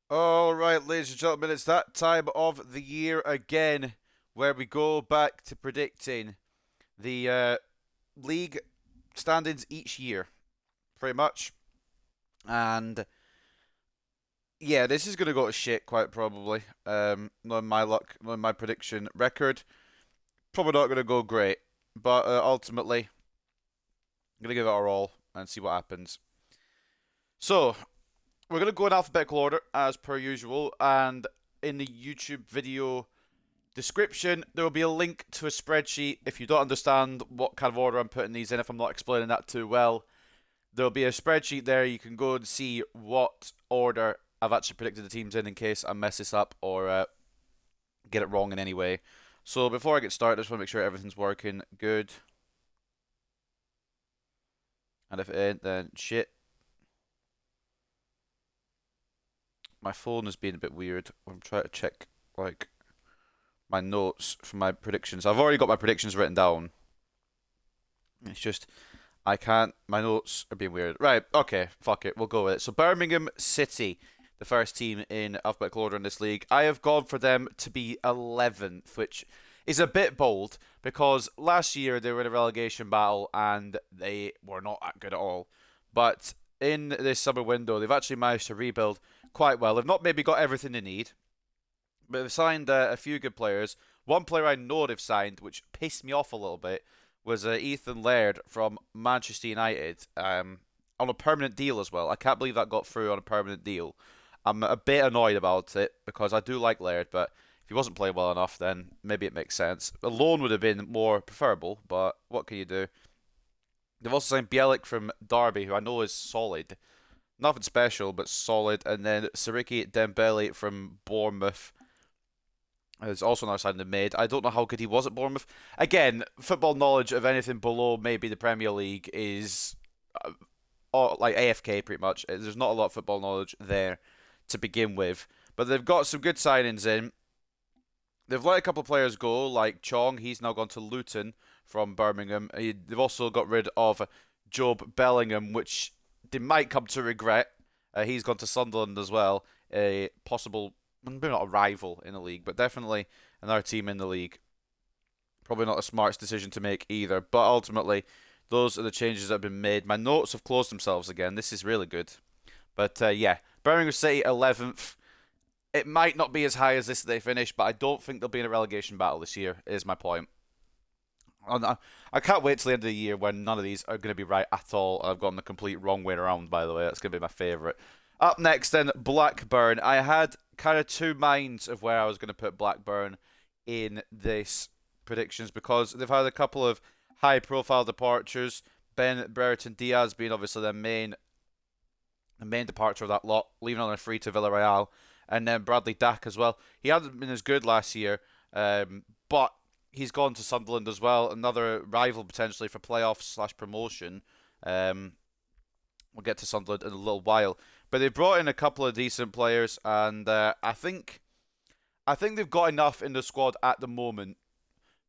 All right, ladies and gentlemen, it's that time of the year again where we go back to predicting the league standings each year, pretty much. And yeah, this is going to go to shit quite probably. Knowing my luck, knowing my prediction record, probably not going to go great. But ultimately, I'm going to give it our all and see what happens. So, we're going to go in alphabetical order as per usual. And in the YouTube video description, there will be a link to a spreadsheet. If you don't understand what kind of order I'm putting these in, if I'm not explaining that too well, there'll be a spreadsheet there. You can go and see what order I've actually predicted the teams in case I mess this up or get it wrong in any way. So before I get started, I just want to make sure everything's working good. And if it ain't, then shit. My phone has been a bit weird. I'm trying to check, like, my notes for my predictions. I've already got my predictions written down. It's just I can't. My notes are being weird. Right. Okay. Fuck it. We'll go with it. So Birmingham City, the first team in alphabetical order in this league. I have gone for them to be 11th, which is a bit bold because last year they were in a relegation battle and they were not that good at all. But in this summer window, they've actually managed to rebuild quite well. They've not maybe got everything they need, but they've signed a few good players. One player I know they've signed, which pissed me off a little bit, was Ethan Laird from Manchester United on a permanent deal as well. I can't believe that got through on a permanent deal. I'm a bit annoyed about it because I do like Laird, but if he wasn't playing well enough, then maybe it makes sense. A loan would have been more preferable, but what can you do? They've also signed Bielik from Derby, who I know is solid. Nothing special, but solid. And then Siriki Dembele from Bournemouth is also another signing they made. I don't know how good he was at Bournemouth. Again, football knowledge of anything below maybe the Premier League is like AFK pretty much. There's not a lot of football knowledge there to begin with. But they've got some good signings in. They've let a couple of players go, like Chong. He's now gone to Luton from Birmingham. They've also got rid of Job Bellingham, which they might come to regret. He's gone to Sunderland as well. A possible, maybe not a rival in the league, but definitely another team in the league. Probably not the smartest decision to make either, but ultimately, those are the changes that have been made. My notes have closed themselves again. This is really good. But yeah, Birmingham City 11th. It might not be as high as this they finish, but I don't think they'll be in a relegation battle this year, is my point. I can't wait till the end of the year when none of these are going to be right at all. I've gone the complete wrong way around, by the way. That's going to be my favourite. Up next, then, Blackburn. I had kind of two minds of where I was going to put Blackburn in this predictions because they've had a couple of high-profile departures. Ben Brereton Diaz being obviously the main departure of that lot, leaving on a free to Villarreal, and then Bradley Dack as well. He hadn't been as good last year, but he's gone to Sunderland as well, another rival potentially for playoffs/promotion. We'll get to Sunderland in a little while, but they brought in a couple of decent players, and I think they've got enough in the squad at the moment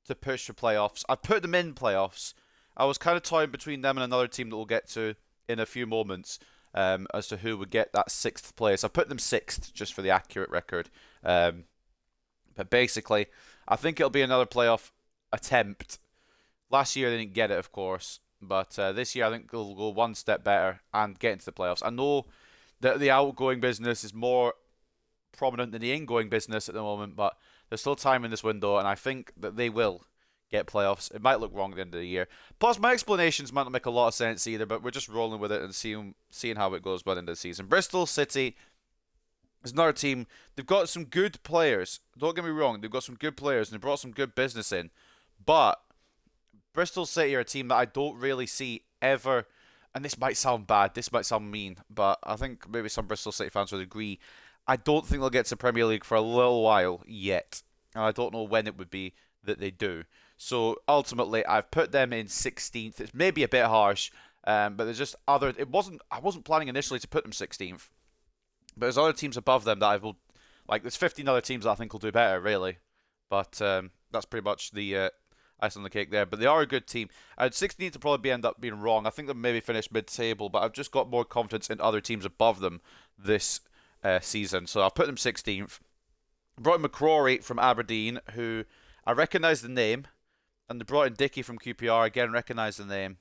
to push for playoffs. I put them in playoffs. I was kind of toying between them and another team that we'll get to in a few moments as to who would get that sixth place. I put them sixth just for the accurate record. But basically, I think it'll be another playoff attempt. Last year they didn't get it, of course, but this year I think they'll go one step better and get into the playoffs. I know that the outgoing business is more prominent than the ingoing business at the moment, but there's still time in this window, and I think that they will get playoffs. It might look wrong at the end of the year. Plus, my explanations might not make a lot of sense either, but we're just rolling with it and seeing how it goes by the end of the season. Bristol City is another team. They've got some good players. Don't get me wrong. They've got some good players, and they brought some good business in. But Bristol City are a team that I don't really see ever. And this might sound bad. This might sound mean. But I think maybe some Bristol City fans would agree. I don't think they'll get to Premier League for a little while yet. And I don't know when it would be that they do. So ultimately, I've put them in 16th. It's maybe a bit harsh, but there's just other. I wasn't planning initially to put them 16th, but there's other teams above them that I will like. There's 15 other teams that I think will do better, really. But that's pretty much the ice on the cake there. But they are a good team. 16th will probably end up being wrong. I think they'll maybe finish mid-table, but I've just got more confidence in other teams above them this season. So I'll put them 16th. Brought in McCrory from Aberdeen, who I recognise the name. And they brought in Dickey from QPR, again recognise the name.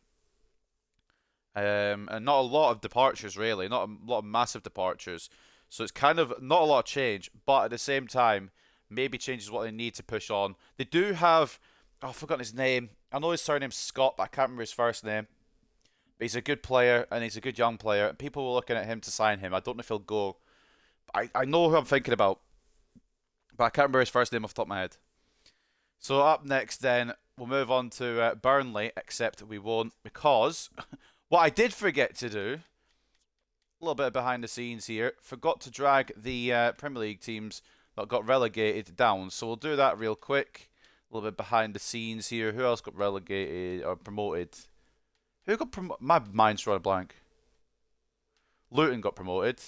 And not a lot of departures, really. Not a lot of massive departures. So it's kind of not a lot of change. But at the same time, maybe changes what they need to push on. They do have... Oh, I've forgotten his name. I know his surname's Scott, but I can't remember his first name. But he's a good player, and he's a good young player. People were looking at him to sign him. I don't know if he'll go. I know who I'm thinking about. But I can't remember his first name off the top of my head. So up next then, we'll move on to Burnley, except we won't, because what I did forget to do, a little bit behind the scenes here, forgot to drag the Premier League teams that got relegated down. So we'll do that real quick. A little bit behind the scenes here. Who else got relegated or promoted? Who got promoted? My mind's drawing a blank. Luton got promoted.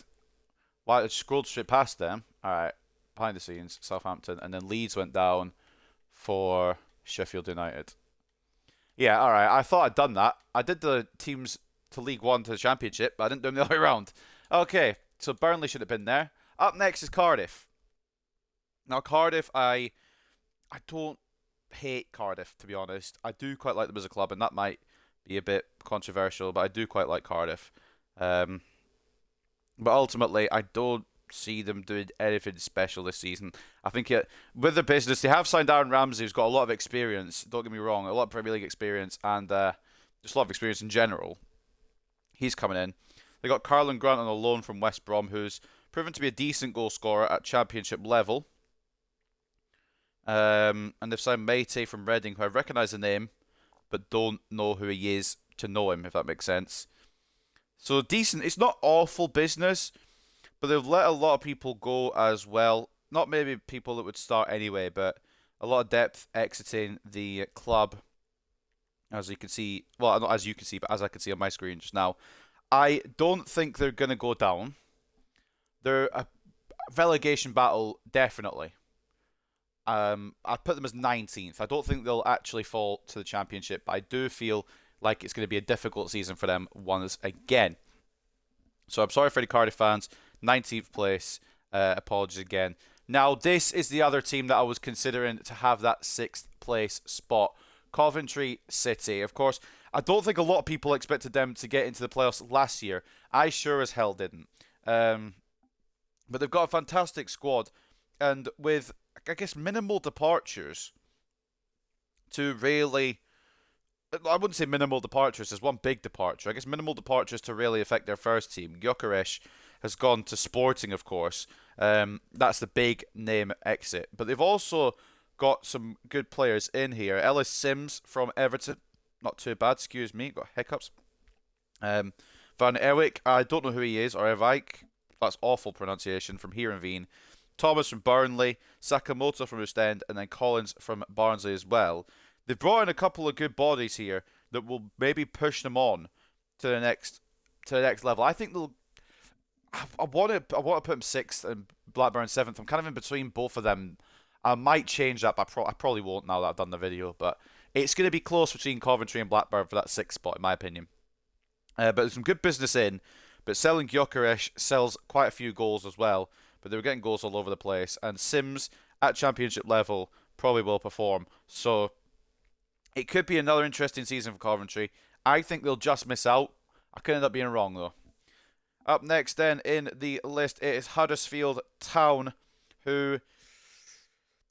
Why? I scrolled straight past them. Alright. Behind the scenes, Southampton. And then Leeds went down for Sheffield United. Yeah, alright. I thought I'd done that. I did the teams to League One to the Championship, but I didn't do them the other way around. Okay, so Burnley should have been there. Up next is Cardiff. Now, Cardiff, I don't hate Cardiff, to be honest. I do quite like them as a club, and that might be a bit controversial, but I do quite like Cardiff. But ultimately, I don't see them doing anything special this season. I think with the business, they have signed Aaron Ramsey, who's got a lot of experience. Don't get me wrong, a lot of Premier League experience, and just a lot of experience in general. He's coming in. They got Carlin Grant on a loan from West Brom, who's proven to be a decent goal scorer at Championship level. And they've signed Meite from Reading, who I recognise the name, but don't know who he is to know him, if that makes sense. So decent. It's not awful business, but they've let a lot of people go as well. Not maybe people that would start anyway, but a lot of depth exiting the club, as you can see. Well, not as you can see, but as I can see on my screen just now. I don't think they're going to go down. They're a relegation battle, definitely. I'd put them as 19th. I don't think they'll actually fall to the Championship, but I do feel like it's going to be a difficult season for them once again. So I'm sorry for the Cardiff fans. 19th place. Apologies again. Now, this is the other team that I was considering to have that 6th place spot. Coventry City. Of course, I don't think a lot of people expected them to get into the playoffs last year. I sure as hell didn't. But they've got a fantastic squad. And with, I guess, minimal departures to really... I wouldn't say minimal departures. There's one big departure. I guess minimal departures to really affect their first team. Gyökeres has gone to Sporting, of course. That's the big name exit. But they've also got some good players in here. Ellis Sims from Everton. Not too bad, excuse me. Got hiccups. Van Ewijk. I don't know who he is. Or Ewijk. That's awful pronunciation from Heerenveen. Thomas from Burnley. Sakamoto from Ostend. And then Collins from Barnsley as well. They've brought in a couple of good bodies here that will maybe push them on to the next level. I think they'll. I want to put them 6th and Blackburn 7th. I'm kind of in between both of them. I might change that, but I probably won't now that I've done the video. But it's going to be close between Coventry and Blackburn for that 6th spot, in my opinion. But there's some good business in. But selling Gyökeres sells quite a few goals as well. But they were getting goals all over the place. And Sims at Championship level probably will perform. So it could be another interesting season for Coventry. I think they'll just miss out. I could end up being wrong, though. Up next, then, in the list, it is Huddersfield Town, who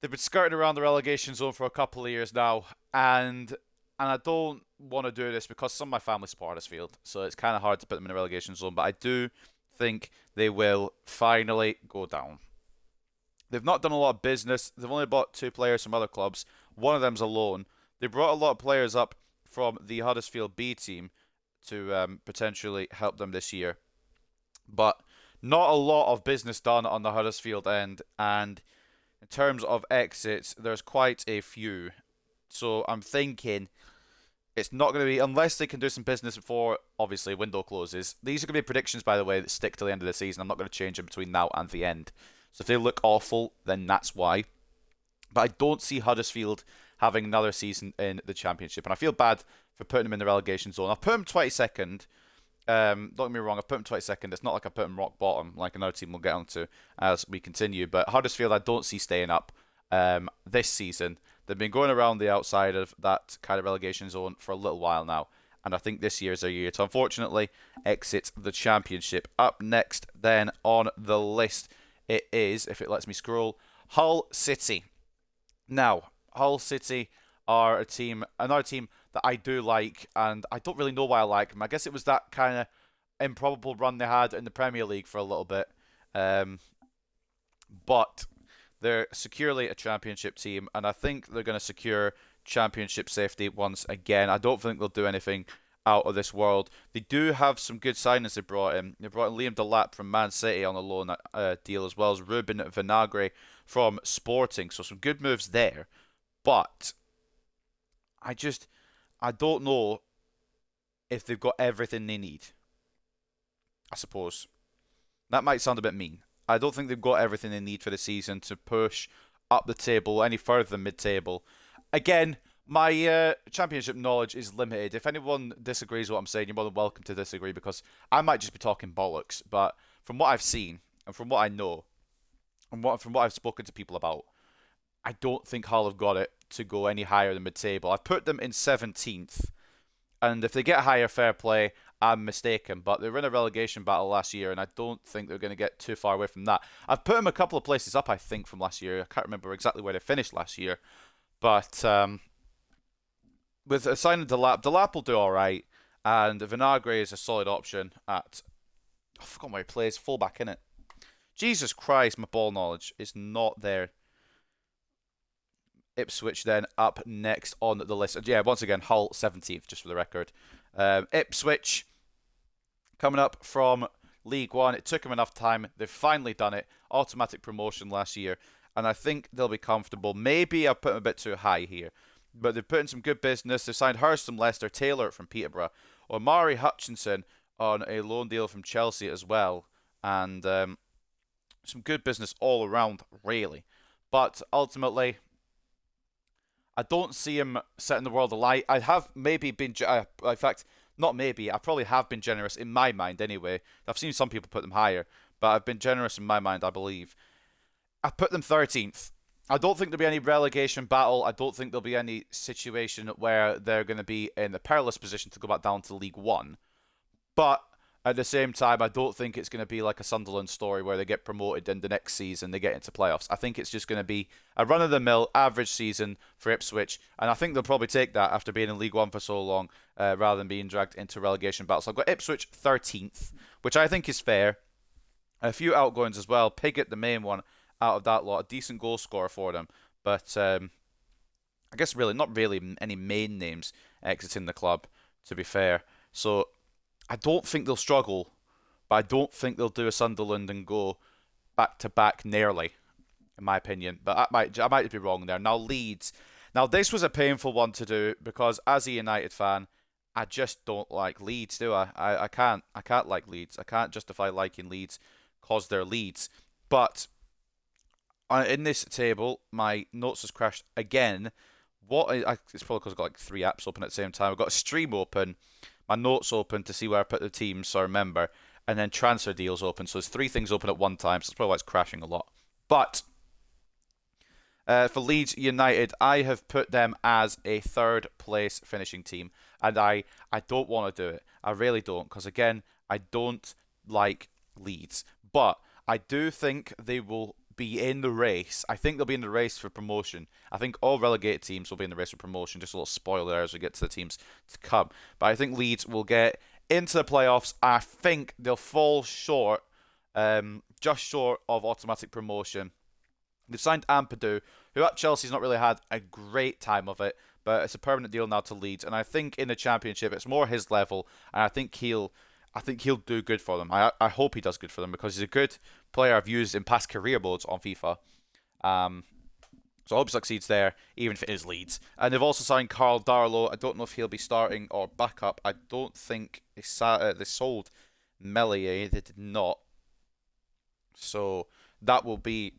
they've been skirting around the relegation zone for a couple of years now. And I don't want to do this because some of my family support Huddersfield, so it's kind of hard to put them in the relegation zone. But I do think they will finally go down. They've not done a lot of business. They've only bought 2 players from other clubs. One of them's a loan. They brought a lot of players up from the Huddersfield B team to potentially help them this year. But not a lot of business done on the Huddersfield end. And in terms of exits, there's quite a few. So I'm thinking it's not going to be, unless they can do some business before, obviously, window closes. These are going to be predictions, by the way, that stick to the end of the season. I'm not going to change them between now and the end. So if they look awful, then that's why. But I don't see Huddersfield having another season in the Championship. And I feel bad for putting them in the relegation zone. I'll put them 22nd don't get me wrong, I've put them 22nd. It's not like I put them rock bottom, like another team we'll get onto as we continue. But Huddersfield, I don't see staying up this season. They've been going around the outside of that kind of relegation zone for a little while now. And I think this year is their year to, unfortunately, exit the Championship. Up next, then, on the list, it is, if it lets me scroll, Hull City. Now, Hull City are another team that I do like, and I don't really know why I like them. I guess it was that kind of improbable run they had in the Premier League for a little bit. But they're securely a Championship team, and I think they're going to secure Championship safety once again. I don't think they'll do anything out of this world. They do have some good signings they brought in. They brought in Liam Delap from Man City on a loan deal, as well as Ruben Vinagre from Sporting. So some good moves there. But I don't know if they've got everything they need. I suppose. That might sound a bit mean. I don't think they've got everything they need for the season to push up the table any further than mid-table. Again, my Championship knowledge is limited. If anyone disagrees with what I'm saying, you're more than welcome to disagree, because I might just be talking bollocks. But from what I've seen, and from what I know, and from what I've spoken to people about, I don't think Hull have got it to go any higher than mid-table. I've put them in 17th. And if they get higher, fair play, I'm mistaken. But they were in a relegation battle last year, and I don't think they're going to get too far away from that. I've put them a couple of places up, I think, from last year. I can't remember exactly where they finished last year. But with a signing Delap will do all right. And Vinagre is a solid option at... I forgot where he plays. Fullback, innit? Jesus Christ, my ball knowledge is not there. Ipswich then up next on the list. Yeah, once again, Hull 17th, just for the record. Ipswich coming up from League One. It took them enough time. They've finally done it. Automatic promotion last year. And I think they'll be comfortable. Maybe I've put them a bit too high here. But they've put in some good business. They've signed Hurst from Leicester, Taylor from Peterborough, Omari Hutchinson on a loan deal from Chelsea as well. And some good business all around, really. But ultimately, I don't see him setting the world alight. I have maybe been... in fact, not maybe. I probably have been generous in my mind anyway. I've seen some people put them higher. But I've been generous in my mind, I believe. I've put them 13th. I don't think there'll be any relegation battle. I don't think there'll be any situation where they're going to be in a perilous position to go back down to League One. But at the same time, I don't think it's going to be like a Sunderland story where they get promoted and the next season they get into playoffs. I think it's just going to be a run-of-the-mill average season for Ipswich. And I think they'll probably take that after being in League One for so long, rather than being dragged into relegation battles. So I've got Ipswich 13th, which I think is fair. A few outgoings as well. Piggott, the main one out of that lot. A decent goal scorer for them. But I guess really not really any main names exiting the club, to be fair. So I don't think they'll struggle, but I don't think they'll do a Sunderland and go back-to-back nearly, in my opinion. But I might be wrong there. Now, Leeds. Now, this was a painful one to do because as a United fan, I just don't like Leeds, do I? I can't like Leeds. I can't justify liking Leeds because they're Leeds. But in this table, my notes has crashed again. It's probably because I've got like 3 apps open at the same time. I've got a stream open, my notes open to see where I put the teams, so I remember, and then transfer deals open. So there's 3 things open at one time, so that's probably why it's crashing a lot. But for Leeds United, I have put them as a 3rd place finishing team, and I don't want to do it. I really don't, because again, I don't like Leeds. But I do think they will be in the race. I think they'll be in the race for promotion. I think all relegated teams will be in the race for promotion. Just a little spoiler there as we get to the teams to come. But I think Leeds will get into the playoffs. I think they'll fall short, just short of automatic promotion. They've signed Ampadu, who at Chelsea's not really had a great time of it, but it's a permanent deal now to Leeds. And I think in the Championship, it's more his level, and I think he'll do good for them. I hope he does good for them because he's a good player I've used in past career modes on FIFA. So I hope he succeeds there, even if it is Leeds. And they've also signed Carl Darlow. I don't know if he'll be starting or backup. I don't think they sold Melier. They did not. So that will be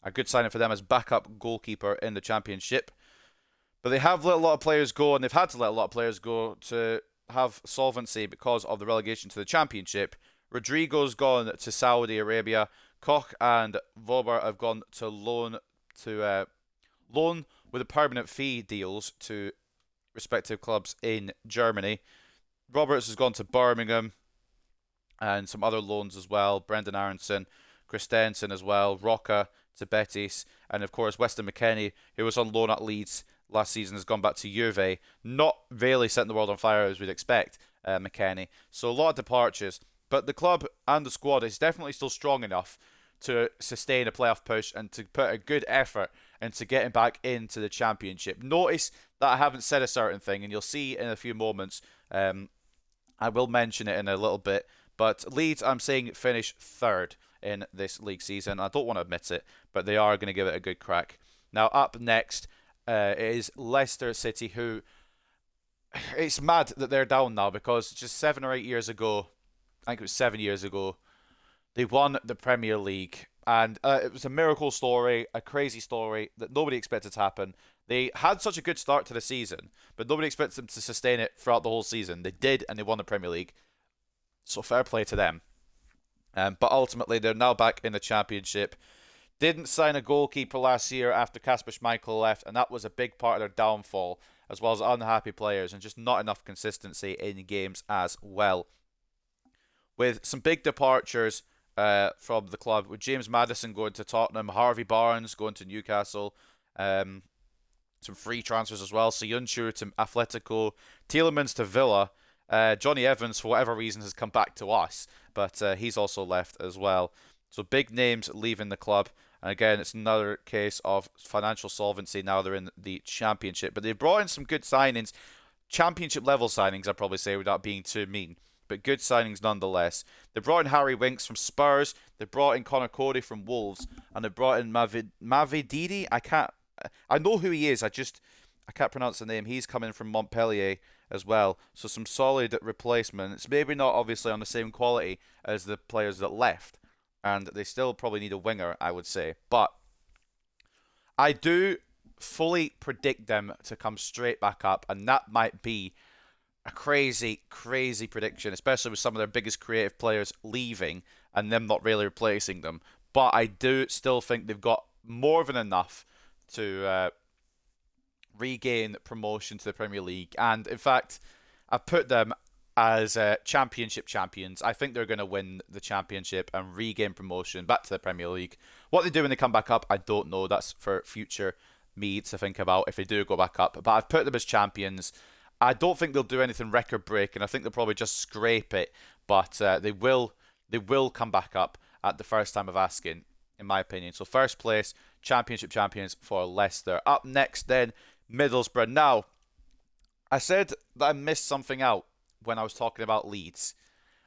a good signing for them as backup goalkeeper in the Championship. But they have let a lot of players go, and they've had to let a lot of players go to have solvency because of the relegation to the Championship. Rodrigo's gone to Saudi Arabia. Koch and Vober have gone to loan with a permanent fee deals to respective clubs in Germany. Roberts has gone to Birmingham and some other loans as well. Brendan Aronson, Christensen as well. Roca to Betis. And of course, Weston McKennie, who was on loan at Leeds last season, has gone back to Juve. Not really setting the world on fire as we'd expect, McKennie. So a lot of departures. But the club and the squad is definitely still strong enough to sustain a playoff push and to put a good effort into getting back into the Championship. Notice that I haven't said a certain thing, and you'll see in a few moments. I will mention it in a little bit. But Leeds, I'm saying, finish third in this league season. I don't want to admit it, but they are going to give it a good crack. Now, up next is Leicester City, who... It's mad that they're down now, because just 7 or 8 years ago, I think it was 7 years ago, they won the Premier League. And it was a miracle story, a crazy story that nobody expected to happen. They had such a good start to the season, but nobody expected them to sustain it throughout the whole season. They did, and they won the Premier League. So fair play to them. But ultimately, they're now back in the Championship. Didn't sign a goalkeeper last year after Kasper Schmeichel left, and that was a big part of their downfall, as well as unhappy players and just not enough consistency in games as well. With some big departures from the club, with James Maddison going to Tottenham, Harvey Barnes going to Newcastle, some free transfers as well, Soyuncu to Atletico, Tielemans to Villa, Johnny Evans, for whatever reason, has come back to us, but he's also left as well. So big names leaving the club. And again, it's another case of financial solvency. Now they're in the Championship. But they brought in some good signings. Championship level signings, I'd probably say, without being too mean. But good signings nonetheless. They brought in Harry Winks from Spurs. They brought in Conor Cody from Wolves. And they brought in Mavididi. I know who he is. I can't pronounce the name. He's coming from Montpellier as well. So some solid replacements. Maybe not obviously on the same quality as the players that left. And they still probably need a winger, I would say. But I do fully predict them to come straight back up. And that might be a crazy, crazy prediction, especially with some of their biggest creative players leaving and them not really replacing them. But I do still think they've got more than enough to regain promotion to the Premier League. And in fact, I put them as Championship champions. I think they're going to win the Championship and regain promotion back to the Premier League. What they do when they come back up, I don't know. That's for future me to think about if they do go back up. But I've put them as champions. I don't think they'll do anything record-breaking. I think they'll probably just scrape it. But they will come back up at the first time of asking, in my opinion. So first place, Championship champions for Leicester. Up next then, Middlesbrough. Now, I said that I missed something out when I was talking about Leeds.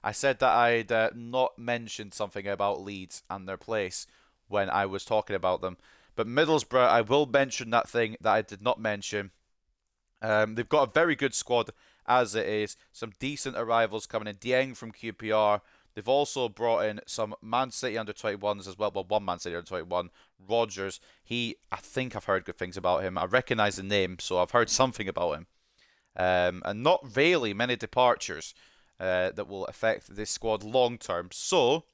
I said that I'd not mentioned something about Leeds and their place when I was talking about them. But Middlesbrough, I will mention that thing that I did not mention. They've got a very good squad as it is. Some decent arrivals coming in. Dieng from QPR. They've also brought in some Man City under-21s as well. Well, one Man City under-21. Rodgers. I think I've heard good things about him. I recognise the name, so I've heard something about him. And not really many departures that will affect this squad long term. So,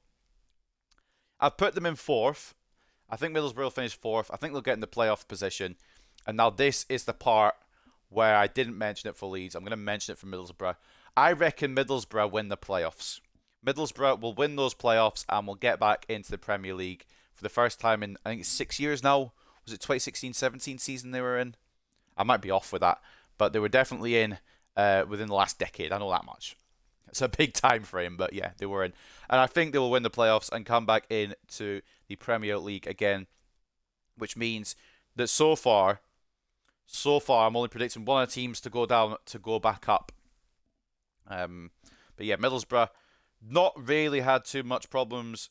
I've put them in fourth. I think Middlesbrough will finish fourth. I think they'll get in the playoff position. And now this is the part where I didn't mention it for Leeds. I'm going to mention it for Middlesbrough. I reckon Middlesbrough win the playoffs. Middlesbrough will win those playoffs and will get back into the Premier League for the first time in, I think it's 6 years now. Was it 2016-17 season they were in? I might be off with that. But they were definitely in within the last decade. I know that much. It's a big time frame, but yeah, they were in. And I think they will win the playoffs and come back into the Premier League again, which means that so far, I'm only predicting one of the teams to go down to go back up. But yeah, Middlesbrough not really had too much problems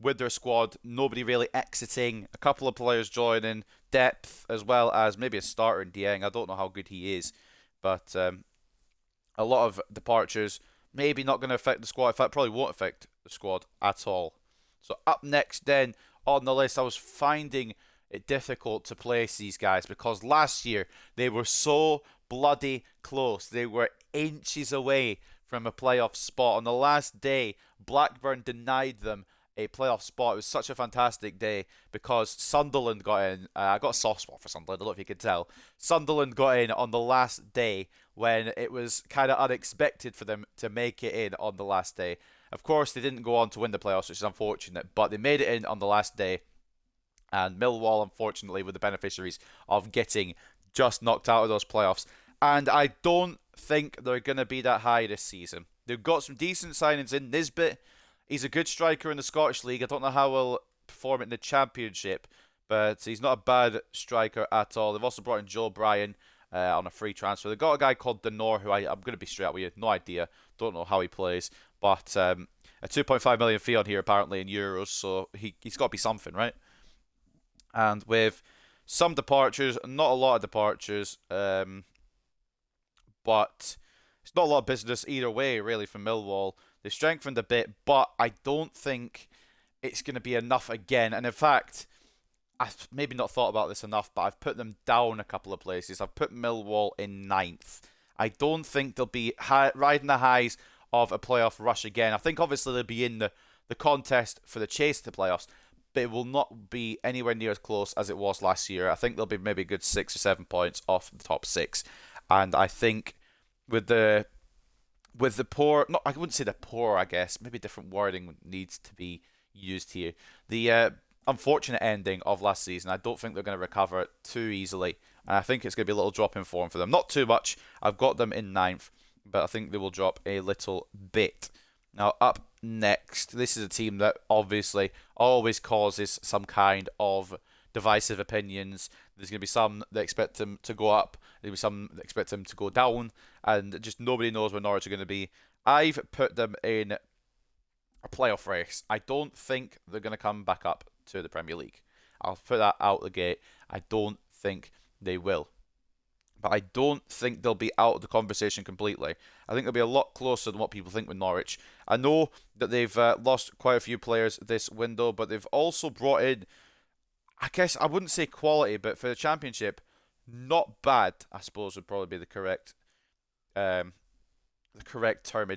with their squad. Nobody really exiting. A couple of players joining. Depth as well as maybe a starter in Dieng. I don't know how good he is. But a lot of departures. Maybe not going to affect the squad. In fact, probably won't affect the squad at all. So up next then on the list, I was finding it difficult to place these guys because last year they were so bloody close. They were inches away from a playoff spot. On the last day, Blackburn denied them a playoff spot. It was such a fantastic day because Sunderland got in. I got a soft spot for Sunderland, I don't know if you could tell. Sunderland got in on the last day when it was kind of unexpected for them to make it in on the last day. Of course, they didn't go on to win the playoffs, which is unfortunate, but they made it in on the last day. And Millwall, unfortunately, were the beneficiaries of getting just knocked out of those playoffs. And I don't think they're going to be that high this season. They've got some decent signings in. Nisbet, he's a good striker in the Scottish League. I don't know how he'll perform in the Championship, but he's not a bad striker at all. They've also brought in Joe Bryan on a free transfer. They've got a guy called Denor, who I'm going to be straight up with you, no idea. Don't know how he plays. But a 2.5 million fee on here, apparently, in euros, so he's got to be something, right? And with some departures, not a lot of departures, but it's not a lot of business either way, really, from Millwall. They've strengthened a bit, but I don't think it's going to be enough again. And in fact, I've maybe not thought about this enough, but I've put them down a couple of places. I've put Millwall in 9th. I don't think they'll be riding the highs of a playoff rush again. I think obviously they'll be in the contest for the chase to playoffs, but it will not be anywhere near as close as it was last year. I think they'll be maybe a good 6 or 7 points off the top 6. And I think with the poor, not I wouldn't say the poor, I guess, maybe different wording needs to be used here. The unfortunate ending of last season, I don't think they're going to recover it too easily. And I think it's going to be a little drop in form for them. Not too much. I've got them in 9th, but I think they will drop a little bit. Now, up next, this is a team that obviously always causes some kind of divisive opinions. There's going to be some that expect them to go up. There'll be some that expect them to go down. And just nobody knows where Norwich are going to be. I've put them in a playoff race. I don't think they're going to come back up to the Premier League. I'll put that out the gate. I don't think they will. But I don't think they'll be out of the conversation completely. I think they'll be a lot closer than what people think with Norwich. I know that they've lost quite a few players this window, but they've also brought in, I guess I wouldn't say quality, but for the Championship, not bad, I suppose would probably be the correct termage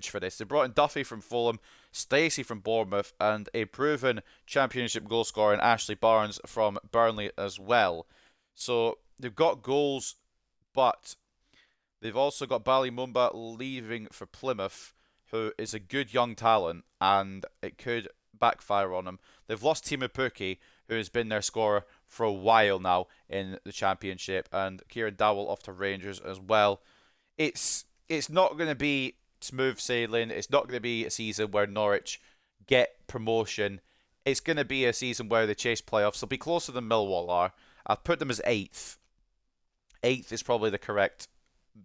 for this. They brought in Duffy from Fulham, Stacey from Bournemouth, and a proven Championship goal scorer in Ashley Barnes from Burnley as well. So they've got goals, but they've also got Ballymumba leaving for Plymouth, who is a good young talent, and it could backfire on them. They've lost Timu Pukki, who has been their scorer for a while now in the Championship, and Kieran Dowell off to Rangers as well. It's not going to be smooth sailing. It's not going to be a season where Norwich get promotion. It's going to be a season where they chase playoffs. They'll be closer than Millwall are. I've put them as 8th. 8th is probably the correct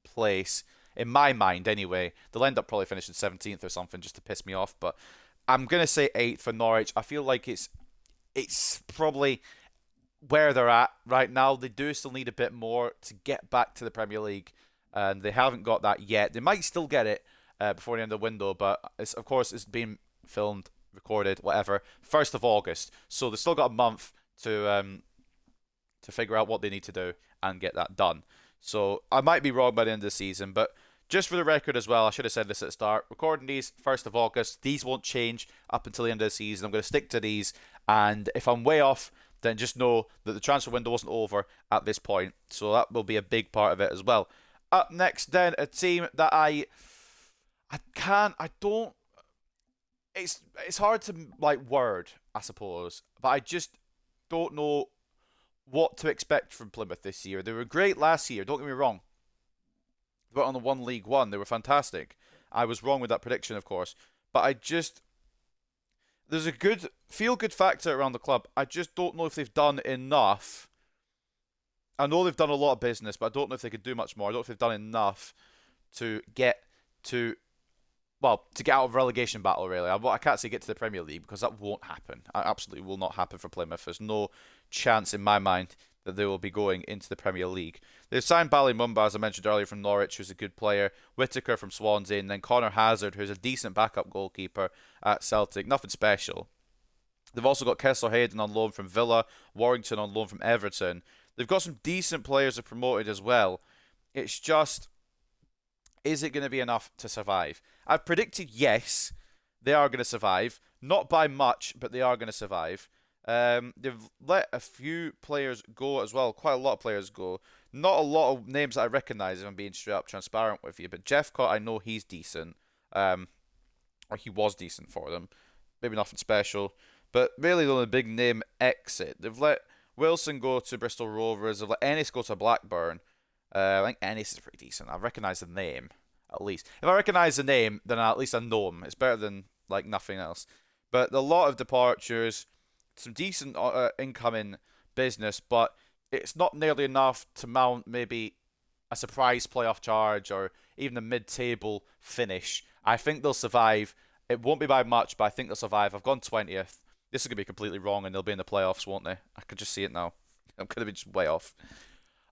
place, in my mind anyway. They'll end up probably finishing 17th or something just to piss me off, but I'm going to say 8th for Norwich. I feel like it's probably where they're at right now. They do still need a bit more to get back to the Premier League, and they haven't got that yet. They might still get it before the end of the window, but of course it's been filmed, recorded, whatever, 1st of August. So they've still got a month to figure out what they need to do and get that done. So I might be wrong by the end of the season, but just for the record as well, I should have said this at the start. Recording these 1st of August. These won't change up until the end of the season. I'm going to stick to these, and if I'm way off, then just know that the transfer window wasn't over at this point. So that will be a big part of it as well. Up next, then, a team that it's hard to word, I suppose, but I just don't know what to expect from Plymouth this year. They were great last year, don't get me wrong. They went on the one League One. They were fantastic. I was wrong with that prediction, of course, but there's a good feel-good factor around the club. I just don't know if they've done enough. I know they've done a lot of business, but I don't know if they could do much more. I don't know if they've done enough to get out of relegation battle, really. I can't say get to the Premier League because that won't happen. It absolutely will not happen for Plymouth. There's no chance in my mind that they will be going into the Premier League. They've signed Ballymumba, as I mentioned earlier, from Norwich, who's a good player, Whittaker from Swansea, and then Connor Hazard, who's a decent backup goalkeeper at Celtic. Nothing special. They've also got Kessler Hayden on loan from Villa, Warrington on loan from Everton. They've got some decent players that promoted as well. It's just, is it going to be enough to survive? I've predicted yes, they are going to survive. Not by much, but they are going to survive. They've let a few players go as well. Quite a lot of players go. Not a lot of names that I recognise, if I'm being straight up transparent with you. But Jeffcott, I know he's decent. Or he was decent for them. Maybe nothing special. But really the only big name exit. They've let Wilson go to Bristol Rovers. They've let Ennis go to Blackburn. I think Ennis is pretty decent. I recognise the name, at least. If I recognise the name, then at least I know him. It's better than like nothing else. But a lot of departures, some decent incoming business, but it's not nearly enough to mount maybe a surprise playoff charge or even a mid-table finish. I think they'll survive. It won't be by much, but I think they'll survive. I've gone 20th. This is going to be completely wrong, and they'll be in the playoffs, won't they? I could just see it now. I'm going to be just way off.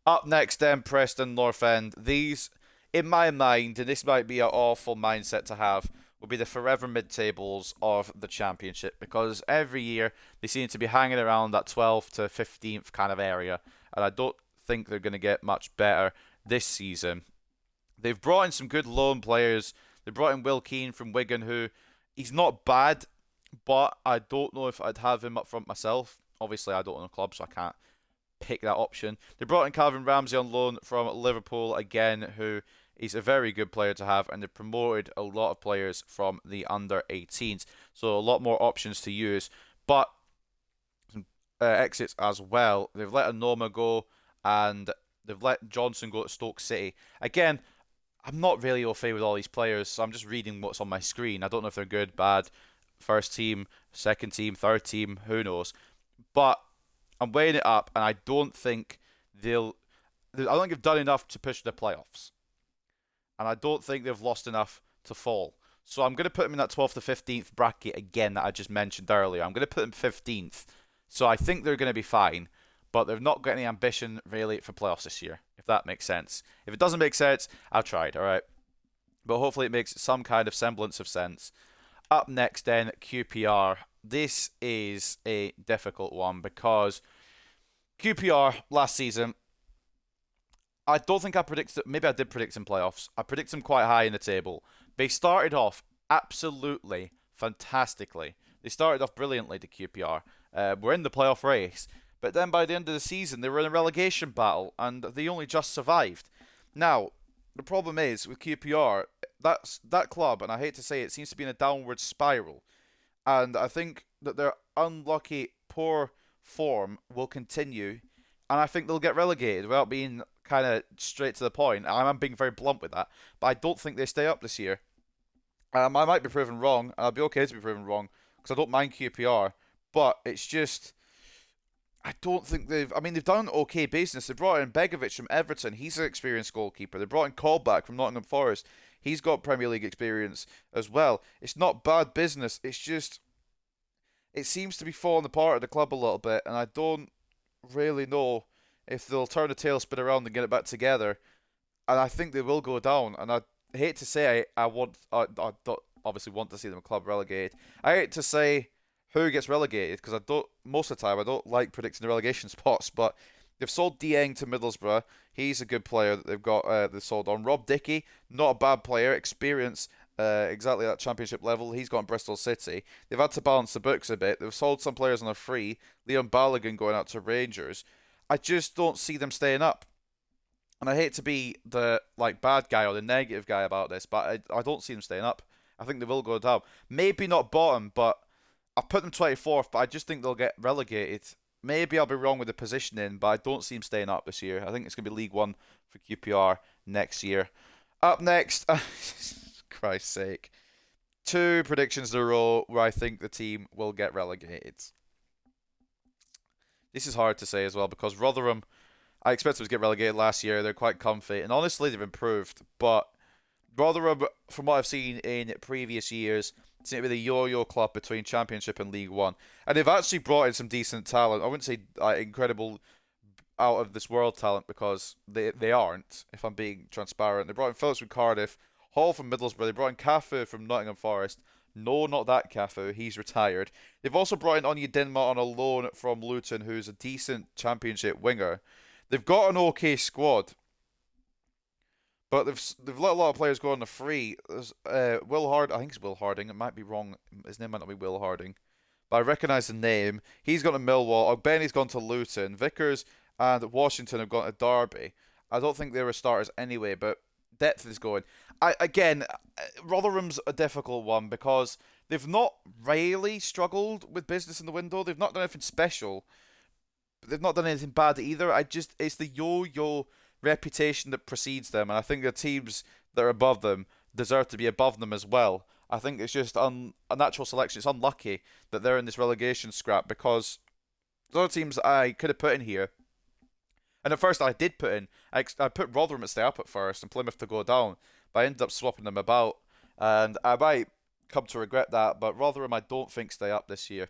Up next, then, Preston, North End. These, in my mind, and this might be an awful mindset to have, will be the forever mid-tables of the Championship, because every year they seem to be hanging around that 12th to 15th kind of area, and I don't think they're going to get much better this season. They've brought in some good loan players. They brought in Will Keane from Wigan, who, he's not bad, but I don't know if I'd have him up front myself. Obviously, I don't own a club, so I can't pick that option. They brought in Calvin Ramsey on loan from Liverpool again, who is a very good player to have, and they promoted a lot of players from the under-18s, so a lot more options to use. But some exits as well. They've let Anoma go, and they've let Johnson go to Stoke City. Again, I'm not really au fait with all these players, so I'm just reading what's on my screen. I don't know if they're good, bad, first team, second team, third team, who knows. But I'm weighing it up, and I don't think I don't think they've done enough to push the playoffs. And I don't think they've lost enough to fall. So I'm going to put them in that 12th to 15th bracket again that I just mentioned earlier. I'm going to put them 15th. So I think they're going to be fine, but they've not got any ambition really for playoffs this year, if that makes sense. If it doesn't make sense, I've tried, alright? But hopefully it makes some kind of semblance of sense. Up next then, QPR. This is a difficult one because QPR last season, I don't think I predicted, maybe I did predict in playoffs. I predicted them quite high in the table. They started off absolutely fantastically. They started off brilliantly, the QPR. We're in the playoff race. But then by the end of the season, they were in a relegation battle, and they only just survived. Now, the problem is, with QPR, that club, and I hate to say it, seems to be in a downward spiral. And I think that their unlucky, poor form will continue, and I think they'll get relegated without being kind of straight to the point. I'm being very blunt with that, but I don't think they stay up this year. I might be proven wrong, and I'll be okay to be proven wrong, because I don't mind QPR, but it's just, I don't think they've done okay business. They brought in Begovic from Everton. He's an experienced goalkeeper. They brought in Colback from Nottingham Forest. He's got Premier League experience as well. It's not bad business. It's just, it seems to be falling apart at the club a little bit, and I don't really know if they'll turn the tailspin around and get it back together. And I think they will go down. And I hate to say I don't obviously want to see them club relegated. I hate to say who gets relegated, because most of the time I don't like predicting the relegation spots, but they've sold Dieng to Middlesbrough. He's a good player that they've sold on. Rob Dickey, not a bad player, experience exactly at Championship level. He's gone Bristol City. They've had to balance the books a bit. They've sold some players on a free. Leon Balogun going out to Rangers. I just don't see them staying up. And I hate to be the bad guy or the negative guy about this, but I don't see them staying up. I think they will go down. Maybe not bottom, but I put them 24th, but I just think they'll get relegated. Maybe I'll be wrong with the positioning, but I don't see them staying up this year. I think it's going to be League One for QPR next year. Up next, Christ's sake, 2 predictions in a row where I think the team will get relegated. This is hard to say as well, because Rotherham, I expect them to get relegated last year. They're quite comfy, and honestly, they've improved. But Rotherham, from what I've seen in previous years, seem to be the yo-yo club between Championship and League One. And they've actually brought in some decent talent. I wouldn't say incredible, out of this world talent, because they aren't, if I'm being transparent. They brought in Phillips from Cardiff, Hall from Middlesbrough. They brought in Cafu from Nottingham Forest. No, not that Cafu. He's retired. They've also brought in Onyedinma Dinma on a loan from Luton, who's a decent Championship winger. They've got an okay squad. But they've let a lot of players go on the free. There's Will Hard, I think it's Will Harding. It might be wrong. His name might not be Will Harding, but I recognise the name. He's gone to Millwall. Ogbeny's gone to Luton. Vickers and Washington have gone to Derby. I don't think they were starters anyway, but depth is going. Rotherham's a difficult one because they've not really struggled with business in the window. They've not done anything special, but they've not done anything bad either. It's the yo-yo reputation that precedes them, and I think the teams that are above them deserve to be above them as well. I think it's just a natural selection. It's unlucky that they're in this relegation scrap because the other teams I could have put in here, and at first I did put in, I put Rotherham to stay up at first and Plymouth to go down, but I ended up swapping them about, and I might come to regret that, but Rotherham I don't think stay up this year.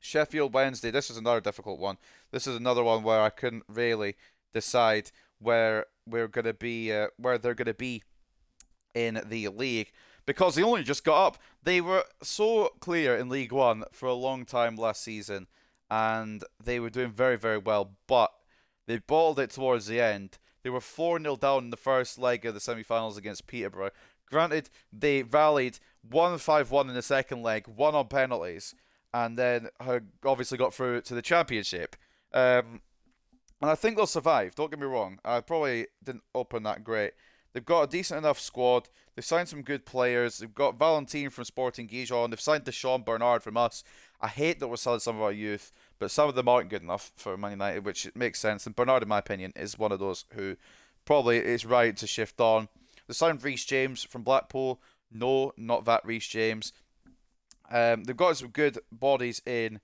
Sheffield Wednesday, this is another difficult one. This is another one where I couldn't really decide where we're gonna be, where they're gonna be in the league because they only just got up. They were so clear in League One for a long time last season, and they were doing very, very well, but they bottled it towards the end. They were 4-0 down in the first leg of the semi-finals against Peterborough. Granted, they rallied, won 5-1 in the second leg, won on penalties, and then obviously got through to the Championship. And I think they'll survive, don't get me wrong. I probably didn't open that great. They've got a decent enough squad. They've signed some good players. They've got Valentin from Sporting Gijon. They've signed Deshaun Bernard from us. I hate that we're selling some of our youth, but some of them aren't good enough for Man United, which makes sense. And Bernard, in my opinion, is one of those who probably is right to shift on. They signed Reece James from Blackpool. No, not that Reece James. They've got some good bodies in,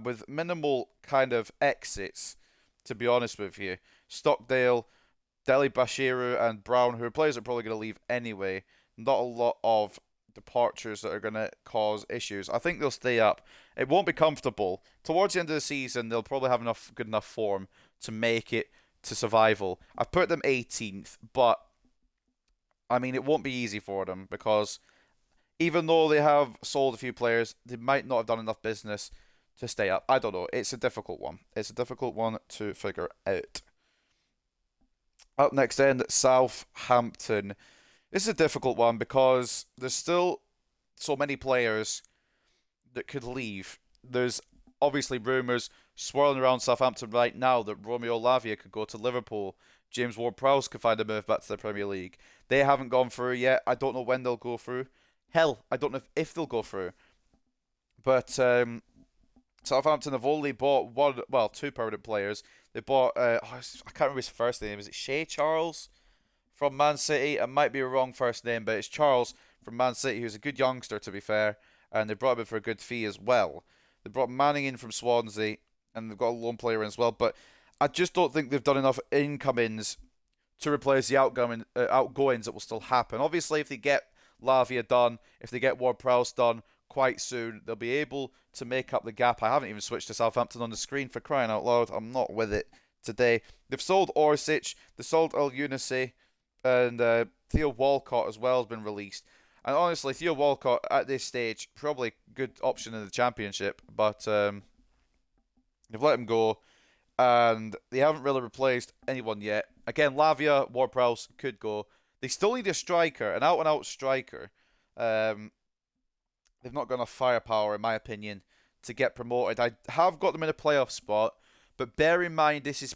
with minimal kind of exits, to be honest with you. Stockdale, Deli Bashiru and Brown, who are players that are probably going to leave anyway. Not a lot of departures that are going to cause issues. I think they'll stay up. It won't be comfortable. Towards the end of the season, they'll probably have good enough form to make it to survival. I've put them 18th, but I mean, it won't be easy for them because even though they have sold a few players, they might not have done enough business to stay up. I don't know. It's a difficult one. It's a difficult one to figure out. Up next then, Southampton. This is a difficult one because there's still so many players that could leave. There's obviously rumours swirling around Southampton right now that Romeo Lavia could go to Liverpool. James Ward-Prowse could find a move back to the Premier League. They haven't gone through yet. I don't know when they'll go through. Hell, I don't know if they'll go through. But Southampton have only bought two permanent players. They bought, I can't remember his first name. Is it Shea Charles from Man City? It might be a wrong first name, but it's Charles from Man City, who's a good youngster, to be fair. And they brought him in for a good fee as well. They brought Manning in from Swansea, and they've got a loan player in as well. But I just don't think they've done enough incomings to replace the outgoings that will still happen. Obviously, if they get Lavia done, if they get Ward-Prowse done quite soon, they'll be able to make up the gap. I haven't even switched to Southampton on the screen, for crying out loud. I'm not with it today. They've sold Orsic, they sold El Younousi, and Theo Walcott as well has been released. And honestly, Theo Walcott at this stage, probably a good option in the Championship, but they've let him go, and they haven't really replaced anyone yet. Again, Lavia, Ward-Prowse could go. They still need a striker, an out-and-out striker. They've not got enough firepower, in my opinion, to get promoted. I have got them in a playoff spot, but bear in mind this is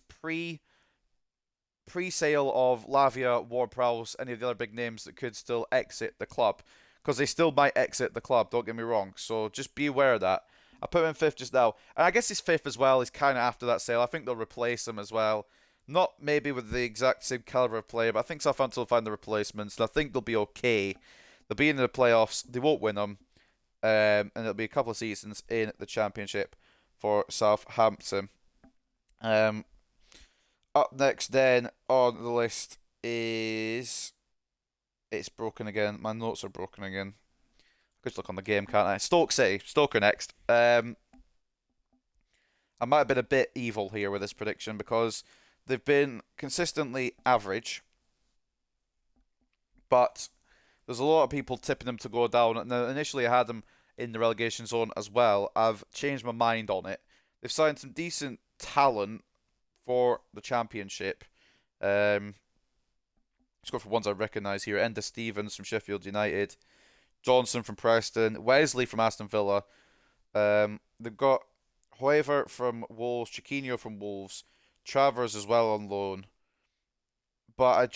pre-sale of Lavia, Ward-Prowse, any of the other big names that could still exit the club, because they still might exit the club, don't get me wrong, so just be aware of that. I put him in 5th just now, and I guess his 5th as well is kind of after that sale. I think they'll replace him as well. Not maybe with the exact same caliber of player, but I think Southampton will find the replacements, and I think they'll be okay. They'll be in the playoffs, they won't win them, and it'll be a couple of seasons in the Championship for Southampton. Up next then on the list is... It's broken again. My notes are broken again. I could look on the game, can't I? Stoke City. Stoke are next. I might have been a bit evil here with this prediction because they've been consistently average, but there's a lot of people tipping them to go down. And initially I had them in the relegation zone as well. I've changed my mind on it. They've signed some decent talent for the Championship. Scored for ones I recognise here. Enda Stevens from Sheffield United. Johnson from Preston. Wesley from Aston Villa. They've got Hoever from Wolves. Chiquinho from Wolves. Travers as well on loan. But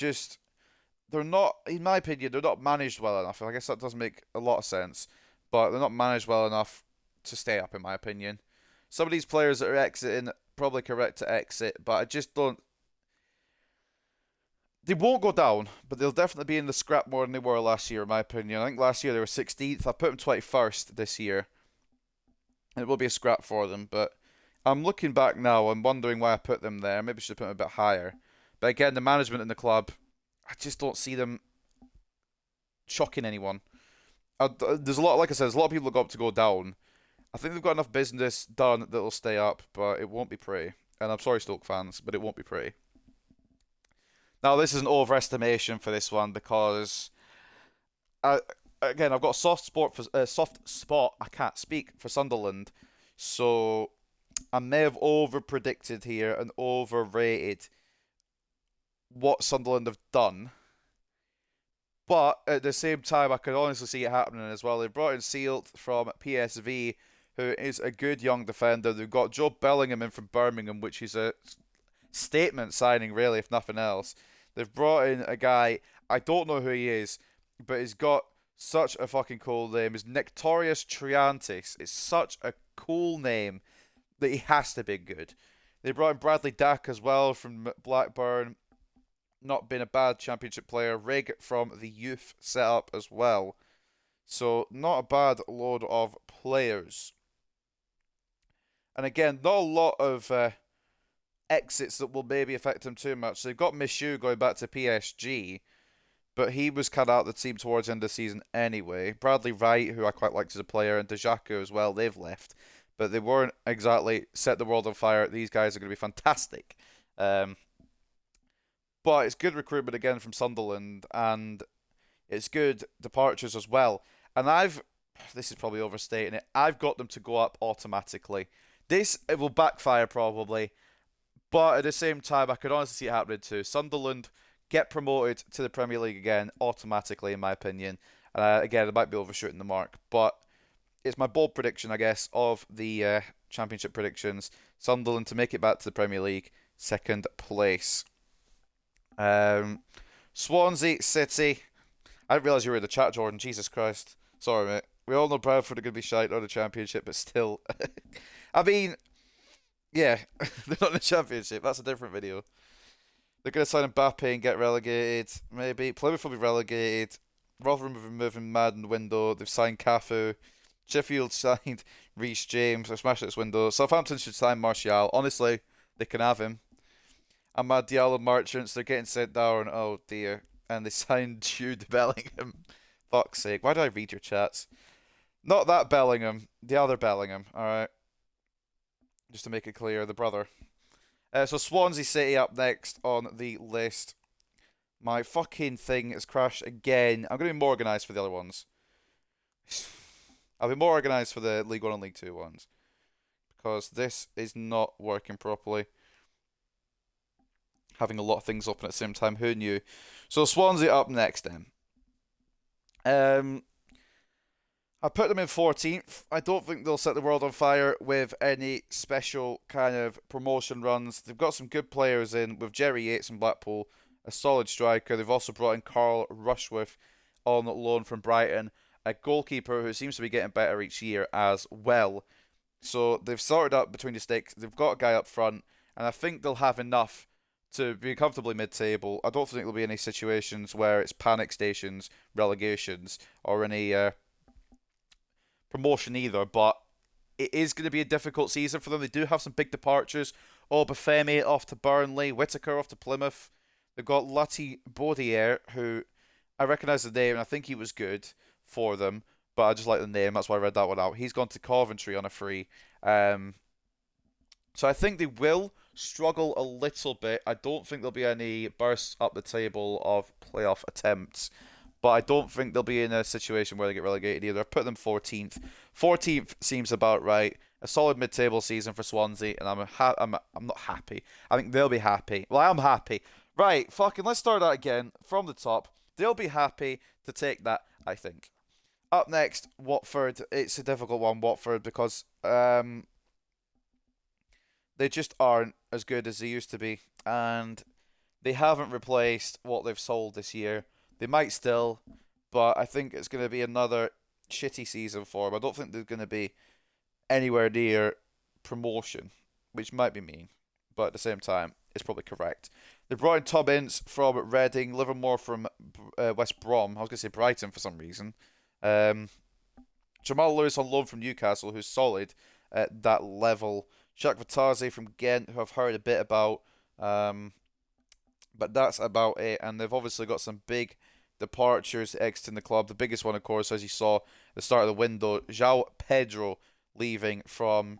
they're not, in my opinion, they're not managed well enough. I guess that does make a lot of sense. But they're not managed well enough to stay up, in my opinion. Some of these players that are exiting, probably correct to exit, but I just don't. They won't go down, but they'll definitely be in the scrap more than they were last year, in my opinion. I think last year they were 16th. I put them 21st this year. And it will be a scrap for them, but I'm looking back now. I'm wondering why I put them there. Maybe I should have put them a bit higher. But again, the management in the club, I just don't see them shocking anyone. There's a lot, like I said, there's a lot of people that got up to go down. I think they've got enough business done that they'll stay up, but it won't be pretty. And I'm sorry, Stoke fans, but it won't be pretty. Now, this is an overestimation for this one because, again, I've got a soft spot. I can't speak for Sunderland, so I may have over-predicted here and overrated what Sunderland have done. But at the same time, I could honestly see it happening as well. They brought in Sealt from PSV, who is a good young defender. They've got Joe Bellingham in from Birmingham, which is a statement signing, really, if nothing else. They've brought in a guy, I don't know who he is, but he's got such a fucking cool name. He's Nectorious Triantis. It's such a cool name that he has to be good. They brought in Bradley Dack as well from Blackburn. Not been a bad championship player. Rig from the youth setup as well. So, not a bad load of players. And again, not a lot of exits that will maybe affect him too much. So they've got Michu going back to PSG, but he was cut out of the team towards the end of the season anyway. Bradley Wright, who I quite liked as a player, and Dejaku as well, they've left. But they weren't exactly set the world on fire. These guys are going to be fantastic. But it's good recruitment again from Sunderland, and it's good departures as well. And this is probably overstating it, I've got them to go up automatically. It will backfire probably, but at the same time, I could honestly see it happening too. Sunderland get promoted to the Premier League again automatically, in my opinion. And again, I might be overshooting the mark, but it's my bold prediction, I guess, of the Championship predictions. Sunderland to make it back to the Premier League, second place. Swansea City. I didn't realise you were in the chat, Jordan. Jesus Christ. Sorry, mate. We all know Bradford are going to be shite on the Championship, but still. I mean, yeah, they're not in the Championship. That's a different video. They're going to sign Mbappe and get relegated. Maybe. Plymouth will be relegated. Rotherham have been moving mad in the window. They've signed Cafu. Sheffield signed Reece James. They're smashing this window. Southampton should sign Martial. Honestly, they can have him. Amad Diallo Merchants, they're getting sent down. Oh dear. And they signed Jude Bellingham. Fuck's sake. Why do I read your chats? Not that Bellingham. The other Bellingham. Alright. Just to make it clear. The brother. So Swansea City up next on the list. My fucking thing has crashed again. I'm going to be more organised for the other ones. I'll be more organised for the League 1 and League 2 ones. Because this is not working properly. Having a lot of things open at the same time. Who knew? So Swansea up next then. I put them in 14th. I don't think they'll set the world on fire with any special kind of promotion runs. They've got some good players in with Jerry Yates in Blackpool, a solid striker. They've also brought in Carl Rushworth on loan from Brighton, a goalkeeper who seems to be getting better each year as well. So they've sorted out between the sticks. They've got a guy up front, and I think they'll have enough to be comfortably mid-table. I don't think there'll be any situations where it's panic stations, relegations, or any promotion either, but it is going to be a difficult season for them. They do have some big departures. Obafemi off to Burnley, Whittaker off to Plymouth. They've got Lati Baudier, who I recognise the name, and I think he was good for them, but I just like the name, that's why I read that one out. He's gone to Coventry on a free. So I think they will struggle a little bit. I don't think there'll be any bursts up the table of playoff attempts, but I don't think they'll be in a situation where they get relegated either. I put them 14th. 14th seems about right. A solid mid-table season for Swansea, and I'm not happy. I think they'll be happy. Well, I am happy. Right, fucking let's start that again from the top. They'll be happy to take that, I think. Up next, Watford. It's a difficult one, Watford, because they just aren't as good as they used to be, and they haven't replaced what they've sold this year. They might still, but I think it's going to be another shitty season for them. I don't think they're going to be anywhere near promotion, which might be mean, but at the same time, it's probably correct. They brought in Tom Ince from Reading, Livermore from West Brom. I was going to say Brighton for some reason. Um, Jamal Lewis on loan from Newcastle, who's solid at that level. Jacques Vataze from Ghent, who I've heard a bit about. Um, but that's about it. And they've obviously got some big departures exiting the club. The biggest one, of course, as you saw at the start of the window, João Pedro leaving from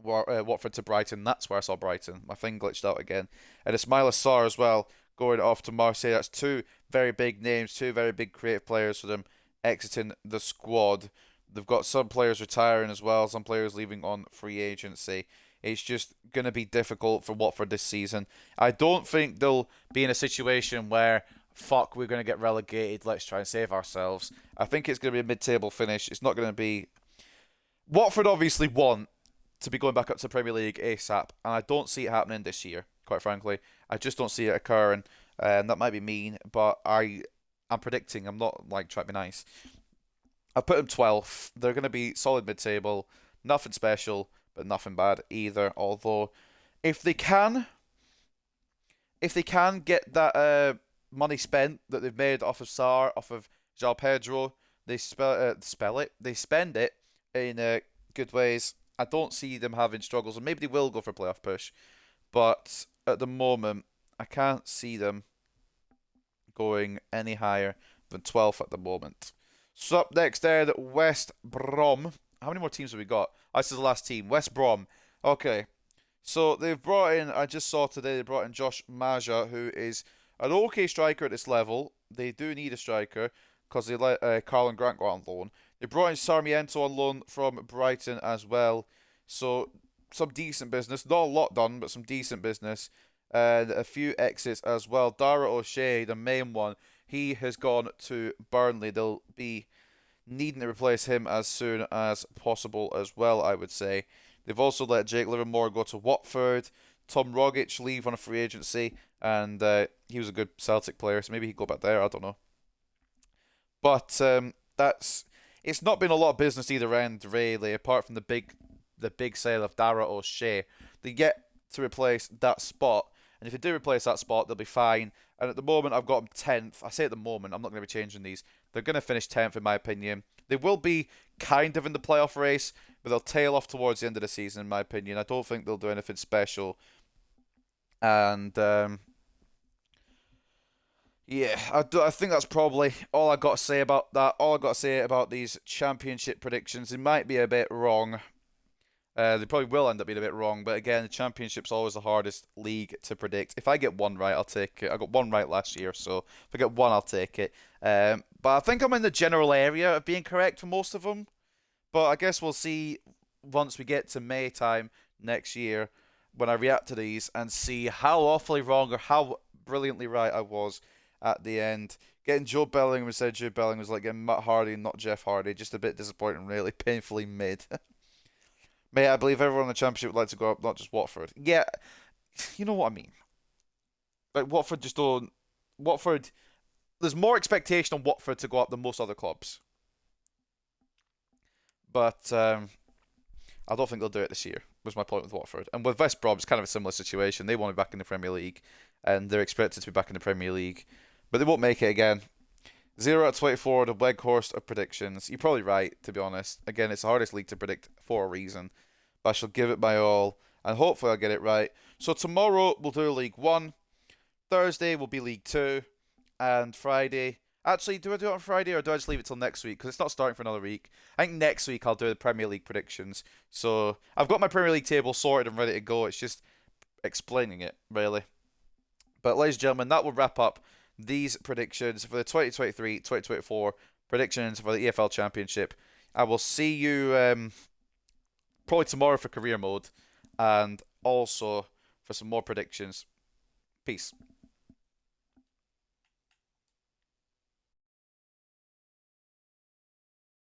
Watford to Brighton. That's where I saw Brighton. My thing glitched out again. And Ismaila Sarr as well, going off to Marseille. That's two very big names, two very big creative players for them exiting the squad. They've got some players retiring as well, some players leaving on free agency. It's just going to be difficult for Watford this season. I don't think they'll be in a situation where, fuck, we're going to get relegated, let's try and save ourselves. I think it's going to be a mid-table finish. It's not going to be... Watford obviously want to be going back up to the Premier League ASAP, and I don't see it happening this year, quite frankly. I just don't see it occurring, and that might be mean, but I'm predicting. I'm not like trying to be nice. I've put them 12th. They're going to be solid mid-table, nothing special, but nothing bad either. Although, if they can get that money spent that they've made off of Sarr, off of João Pedro, they they spend it in good ways. I don't see them having struggles, and maybe they will go for a playoff push, but at the moment, I can't see them going any higher than 12th at the moment. So up next there, the West Brom. How many more teams have we got? Oh, this is the last team. West Brom. Okay. So they've brought in, I just saw today, they brought in Josh Maja, who is an okay striker at this level. They do need a striker because they let Carlin Grant go on loan. They brought in Sarmiento on loan from Brighton as well. So some decent business. Not a lot done, but some decent business. And a few exits as well. Dara O'Shea, the main one, he has gone to Burnley. They'll be needing to replace him as soon as possible as well, I would say. They've also let Jake Livermore go to Watford. Tom Rogic leave on a free agency, and he was a good Celtic player, so maybe he'd go back there. I don't know. But it's not been a lot of business either end, really, apart from the big sale of Dara O'Shea. They get to replace that spot, and if they do replace that spot, they'll be fine. And at the moment, I've got them 10th. I say at the moment, I'm not going to be changing these. They're going to finish 10th, in my opinion. They will be kind of in the playoff race, but they'll tail off towards the end of the season, in my opinion. I don't think they'll do anything special. And, yeah, I think that's probably all I got to say about that. All I got to say about these championship predictions. They might be a bit wrong. They probably will end up being a bit wrong, but again, the Championship's always the hardest league to predict. If I get one right, I'll take it. I got one right last year, so if I get one, I'll take it. But I think I'm in the general area of being correct for most of them. But I guess we'll see once we get to May time next year when I react to these and see how awfully wrong or how brilliantly right I was at the end. Getting Joe Bellingham instead of Jude Bellingham was like getting Matt Hardy and not Jeff Hardy. Just a bit disappointing, really. Painfully mid. Mate, I believe everyone in the Championship would like to go up, not just Watford. Yeah, you know what I mean. Like, Watford just don't... Watford... There's more expectation on Watford to go up than most other clubs. But I don't think they'll do it this year, was my point with Watford. And with West Brom, it's kind of a similar situation. They want to be back in the Premier League, and they're expected to be back in the Premier League. But they won't make it again. 0 out of 24, the Weghorst of predictions. You're probably right, to be honest. Again, it's the hardest league to predict for a reason. But I shall give it my all, and hopefully I'll get it right. So tomorrow we'll do League 1. Thursday will be League 2. And Friday... Actually, do I do it on Friday, or do I just leave it till next week? Because it's not starting for another week. I think next week I'll do the Premier League predictions. So I've got my Premier League table sorted and ready to go. It's just explaining it, really. But ladies and gentlemen, that will wrap up these predictions for the 2023-2024 predictions for the EFL Championship. I will see you probably tomorrow for career mode and also for some more predictions. Peace.